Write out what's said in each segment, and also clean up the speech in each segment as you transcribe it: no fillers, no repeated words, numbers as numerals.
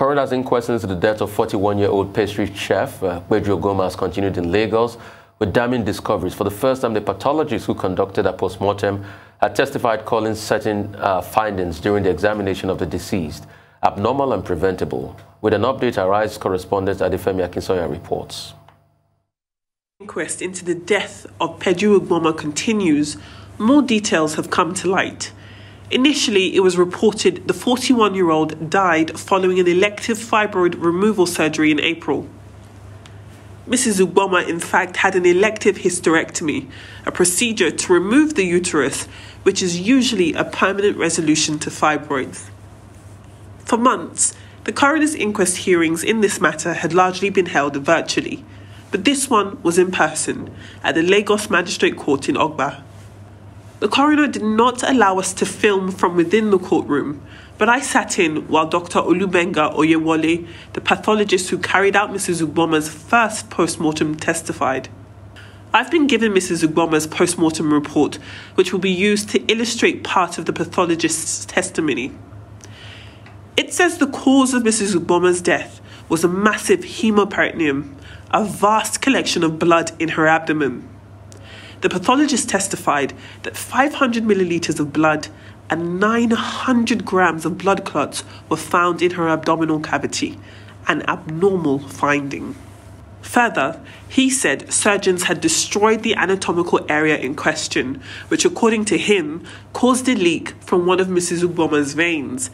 coroner's inquest into the death of 41-year-old pastry chef Peju Ugboma has continued in Lagos with damning discoveries. For the first time, the pathologist who conducted a postmortem had testified calling certain findings during the examination of the deceased abnormal and preventable. With an update, Arise correspondent Adefemi Akinsanya reports. Inquest into the death of Peju Ugboma continues. More details have come to light. Initially, it was reported the 41-year-old died following an elective fibroid removal surgery in April. Mrs. Ugboma, in fact, had an elective hysterectomy, a procedure to remove the uterus, which is usually a permanent resolution to fibroids. For months, the coroner's inquest hearings in this matter had largely been held virtually, but this one was in person at the Lagos Magistrate Court in Ogba. The coroner did not allow us to film from within the courtroom, but I sat in while Dr. Olubenga Oyewole, the pathologist who carried out Mrs. Ugboma's first post-mortem, testified. I've been given Mrs. Ugboma's post-mortem report, which will be used to illustrate part of the pathologist's testimony. It says the cause of Mrs. Ugboma's death was a massive hemoperitoneum, a vast collection of blood in her abdomen. The pathologist testified that 500 milliliters of blood and 900 grams of blood clots were found in her abdominal cavity, an abnormal finding. Further, he said surgeons had destroyed the anatomical area in question, which according to him caused a leak from one of Mrs. Ugboma's veins.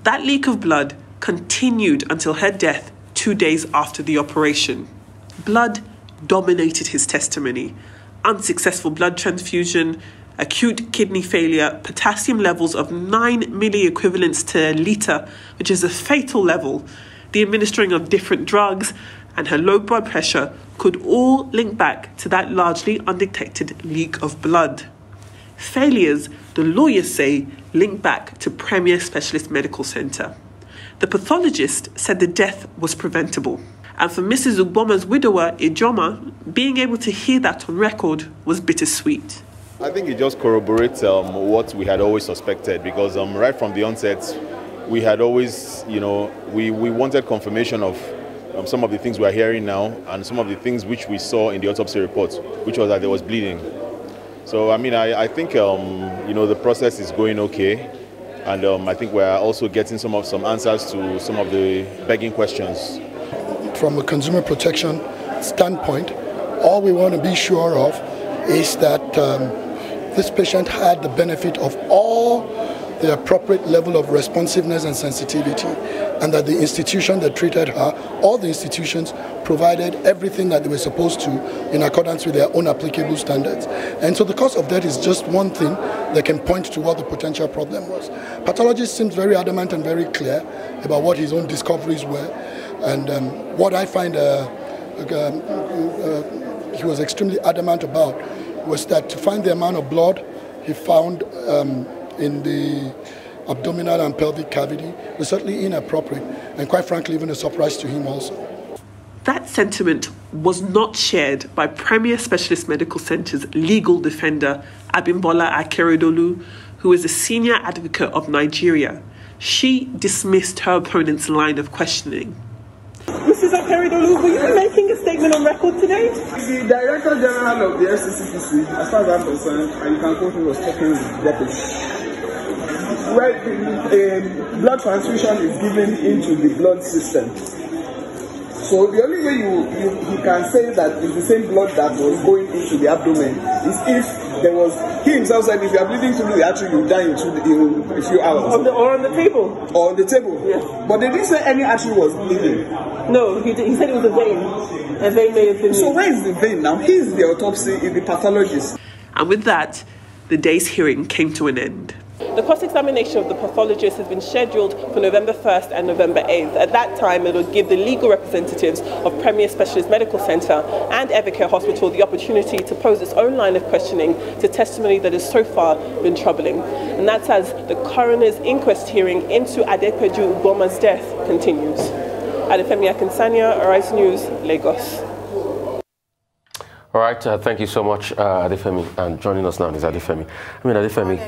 That leak of blood continued until her death 2 days after the operation. Blood dominated his testimony. Unsuccessful blood transfusion, acute kidney failure, potassium levels of 9 milliequivalents to a litre, which is a fatal level, the administering of different drugs, and her low blood pressure could all link back to that largely undetected leak of blood. Failures, the lawyers say, link back to Premier Specialist Medical Centre. The pathologist said the death was preventable. And for Mrs. Ugboma's widower, Ijoma, being able to hear that on record was bittersweet. I think it just corroborates what we had always suspected, because right from the onset, we had always, we wanted confirmation of some of the things we are hearing now and some of the things which we saw in the autopsy report, which was that there was bleeding. So, I think, the process is going okay. And I think we're also getting some answers to some of the begging questions. From a consumer protection standpoint, all we want to be sure of is that this patient had the benefit of all the appropriate level of responsiveness and sensitivity, and that the institution that treated her, all the institutions, provided everything that they were supposed to in accordance with their own applicable standards. And so the cause of death is just one thing that can point to what the potential problem was. Pathologist seems very adamant and very clear about what his own discoveries were. And what I find he was extremely adamant about was that to find the amount of blood he found in the abdominal and pelvic cavity was certainly inappropriate, and quite frankly even a surprise to him also. That sentiment was not shared by Premier Specialist Medical Centre's legal defender, Abimbola Akeredolu, who is a senior advocate of Nigeria. She dismissed her opponent's line of questioning. Mrs. Akeredolu, will you be making a statement on record today? The Director General of the FCCPC, as far as I'm concerned, and you can quote me, was talking with the deputy. Where blood transfusion is given into the blood system. So the only way you can say that it's the same blood that was going into the abdomen is if there was, he himself said, if you are bleeding through the artery, you die in a few hours. Or on the table. Or on the table. Yes. But they didn't say any artery was bleeding. No, he said it was a vein. A vein may have been. So where is the vein now? He is the autopsy, is the pathologist. And with that, the day's hearing came to an end. The cross-examination of the pathologist has been scheduled for November 1st and November 8th. At that time, it will give the legal representatives of Premier Specialist Medical Centre and Evercare Hospital the opportunity to pose its own line of questioning to testimony that has so far been troubling. And that's as the coroner's inquest hearing into Peju Ugboma's death continues. Adefemi Akinsanya, Arise News, Lagos. All right, thank you so much, Adefemi. And joining us now is Adefemi. Adefemi.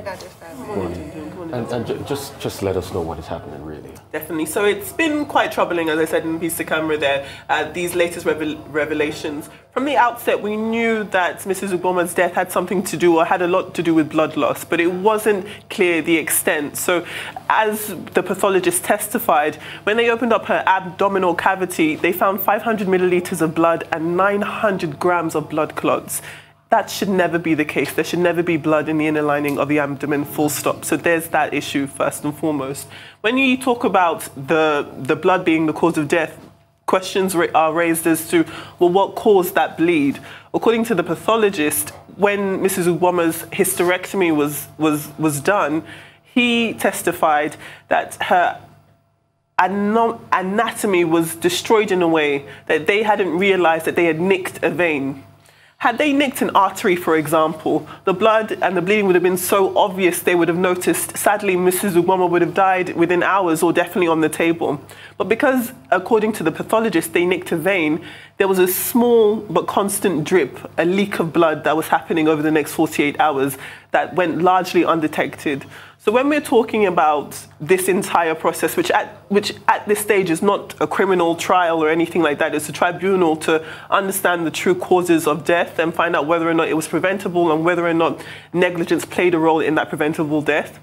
And just let us know what is happening, really. Definitely. So it's been quite troubling, as I said in the piece to camera there, these latest revelations. From the outset, we knew that Mrs. Ugboma's death had something to do, or had a lot to do with blood loss, but it wasn't clear the extent. So as the pathologist testified, when they opened up her abdominal cavity, they found 500 milliliters of blood and 900 grams of blood clots. That should never be the case. There should never be blood in the inner lining of the abdomen, full stop. So there's that issue first and foremost. When you talk about the blood being the cause of death, questions are raised as to, well, what caused that bleed? According to the pathologist, when Mrs. Ugboma's hysterectomy was done, he testified that her anatomy was destroyed in a way that they hadn't realized that they had nicked a vein. Had they nicked an artery, for example, the blood and the bleeding would have been so obvious they would have noticed. Sadly, Mrs. Ugboma would have died within hours or definitely on the table. But because, according to the pathologist, they nicked a vein, there was a small but constant drip, a leak of blood that was happening over the next 48 hours that went largely undetected. So when we're talking about this entire process, which at this stage is not a criminal trial or anything like that, it's a tribunal to understand the true causes of death and find out whether or not it was preventable and whether or not negligence played a role in that preventable death.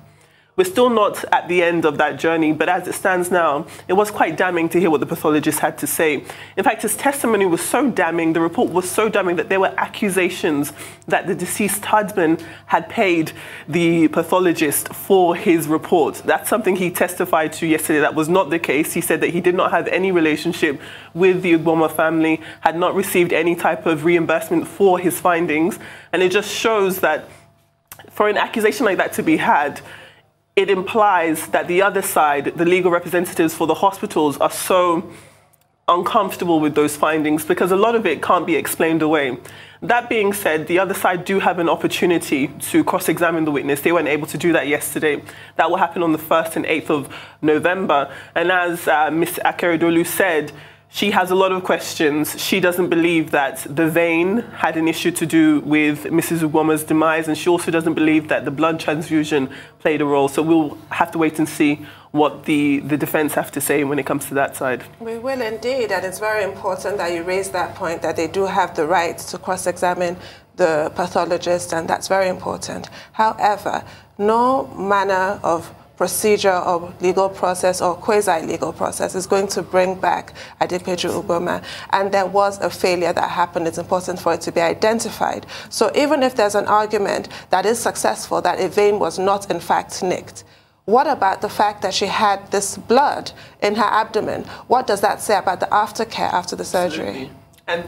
We're still not at the end of that journey, but as it stands now, it was quite damning to hear what the pathologist had to say. In fact, his testimony was so damning, the report was so damning that there were accusations that the deceased husband had paid the pathologist for his report. That's something he testified to yesterday. That was not the case. He said that he did not have any relationship with the Ugboma family, had not received any type of reimbursement for his findings. And it just shows that for an accusation like that to be had, it implies that the other side, the legal representatives for the hospitals, are so uncomfortable with those findings because a lot of it can't be explained away. That being said, the other side do have an opportunity to cross-examine the witness. They weren't able to do that yesterday. That will happen on the 1st and 8th of November. And as Ms. Akeredolu said, she has a lot of questions. She doesn't believe that the vein had an issue to do with Mrs. Ugboma's demise, and she also doesn't believe that the blood transfusion played a role. So we'll have to wait and see what the defense have to say when it comes to that side. We will indeed, and it's very important that you raise that point, that they do have the right to cross-examine the pathologist, and that's very important. However, no manner of procedure or legal process or quasi-legal process is going to bring back Peju Ugboma. And there was a failure that happened. It's important for it to be identified. So even if there's an argument that is successful, that a vein was not in fact nicked, what about the fact that she had this blood in her abdomen? What does that say about the aftercare after the surgery? Absolutely. And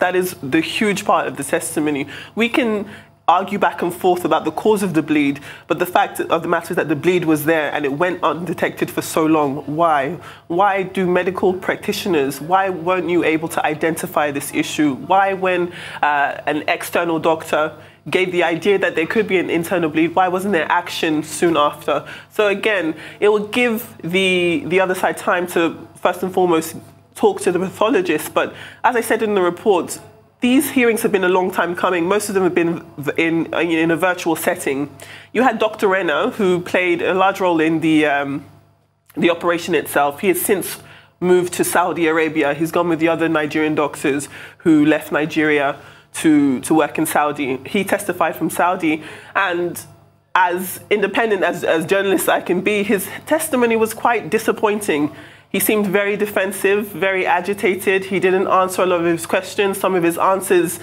that is the huge part of the testimony. We can argue back and forth about the cause of the bleed, but the fact of the matter is that the bleed was there and it went undetected for so long. Why? Why do medical practitioners, why weren't you able to identify this issue? Why, when an external doctor gave the idea that there could be an internal bleed, why wasn't there action soon after? So again, it will give the other side time to, first and foremost, talk to the pathologist. But as I said in the report, these hearings have been a long time coming. Most of them have been in a virtual setting. You had Dr. Renner, who played a large role in the operation itself. He has since moved to Saudi Arabia. He's gone with the other Nigerian doctors who left Nigeria to work in Saudi. He testified from Saudi, and as independent as journalists I can be, his testimony was quite disappointing. He seemed very defensive, very agitated. He didn't answer a lot of his questions. Some of his answers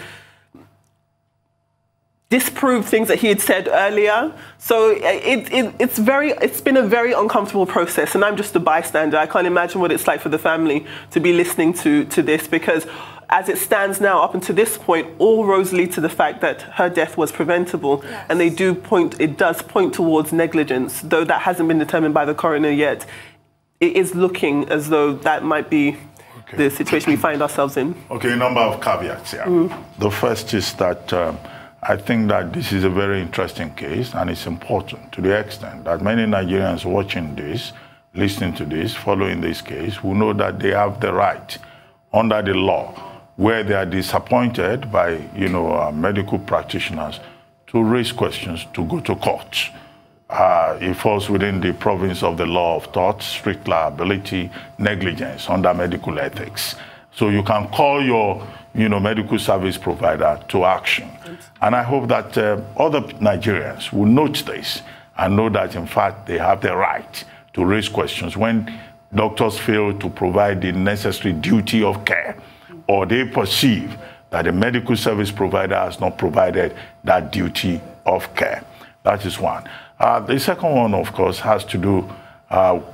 disproved things that he had said earlier. So it's been a very uncomfortable process, and I'm just a bystander. I can't imagine what it's like for the family to be listening to this, because as it stands now, up until this point, all roads lead to the fact that her death was preventable. Yes. And it does point towards negligence, though that hasn't been determined by the coroner yet. It is looking as though that might be the situation we find ourselves in. Okay, a number of caveats here. The first is that I think that this is a very interesting case, and it's important to the extent that many Nigerians watching this, listening to this, following this case, will know that they have the right under the law, where they are disappointed by medical practitioners, to raise questions, to go to court. it falls within the province of the law of tort, strict liability, negligence under medical ethics. So you can call your medical service provider to action. And I hope that other Nigerians will note this and know that, in fact, they have the right to raise questions when doctors fail to provide the necessary duty of care, or they perceive that the medical service provider has not provided that duty of care. That is one. The second one, of course, has to do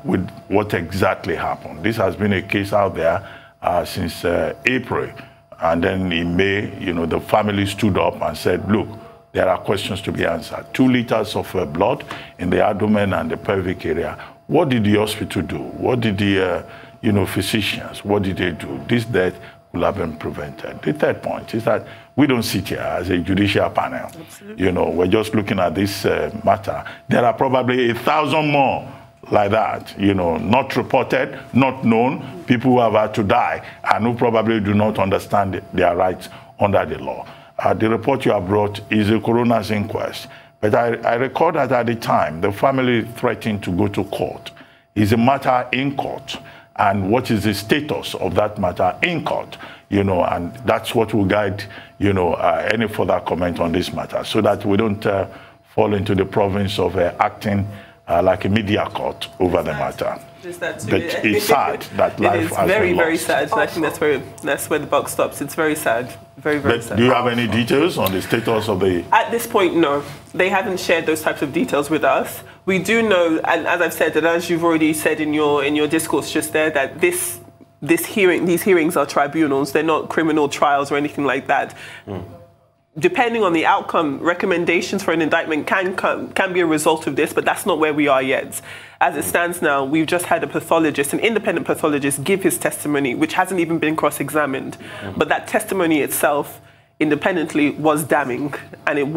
with what exactly happened. This has been a case out there since April. And then in May, the family stood up and said, look, there are questions to be answered. 2 liters of blood in the abdomen and the pelvic area. What did the hospital do? What did the physicians, what did they do? This death could have been prevented. The third point is that we don't sit here as a judicial panel. Absolutely. We're just looking at this matter. There are probably 1,000 more like that, not reported, not known, people who have had to die and who probably do not understand their rights under the law. The report you have brought is a coroner's inquest. But I recall that at the time, the family threatened to go to court. It's a matter in court. And what is the status of that matter in court? And that's what will guide, any further comment on this matter, so that we don't fall into the province of acting like a media court over the matter. But it's sad that life has been lost. It is very, very sad. I think that's where the buck stops. It's very sad. Very, very sad. Do you have any details on the status of the... At this point, no. They haven't shared those types of details with us. We do know, and as I've said, and as you've already said in your discourse just there, that these hearings are tribunals. They're not criminal trials or anything like that. Depending on the outcome, recommendations for an indictment can be a result of this, but that's not where we are yet. As it stands now, we've just had an independent pathologist, give his testimony, which hasn't even been cross-examined. But that testimony itself, independently, was damning, and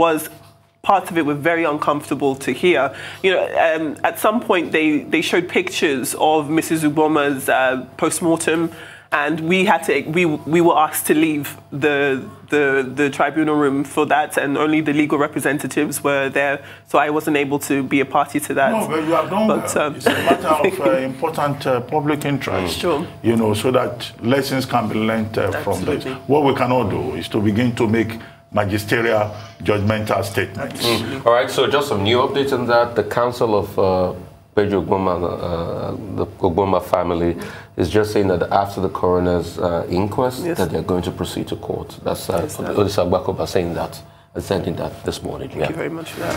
parts of it were very uncomfortable to hear. At some point, they showed pictures of Mrs. Ugboma's post-mortem, and we were asked to leave the tribunal room for that, and only the legal representatives were there, so I wasn't able to be a party to that. No, but you have done well. It's a matter of important public interest, sure. So that lessons can be learned from this. What we cannot do is to begin to make magisterial, judgmental statements. All right, so just some new updates on that. The Council of Peju Ugboma, the Ugboma family, is just saying that after the coroner's inquest, that they're going to proceed to court. That's Odisa Agbakoba saying that and sending that this morning. Thank you very much for that.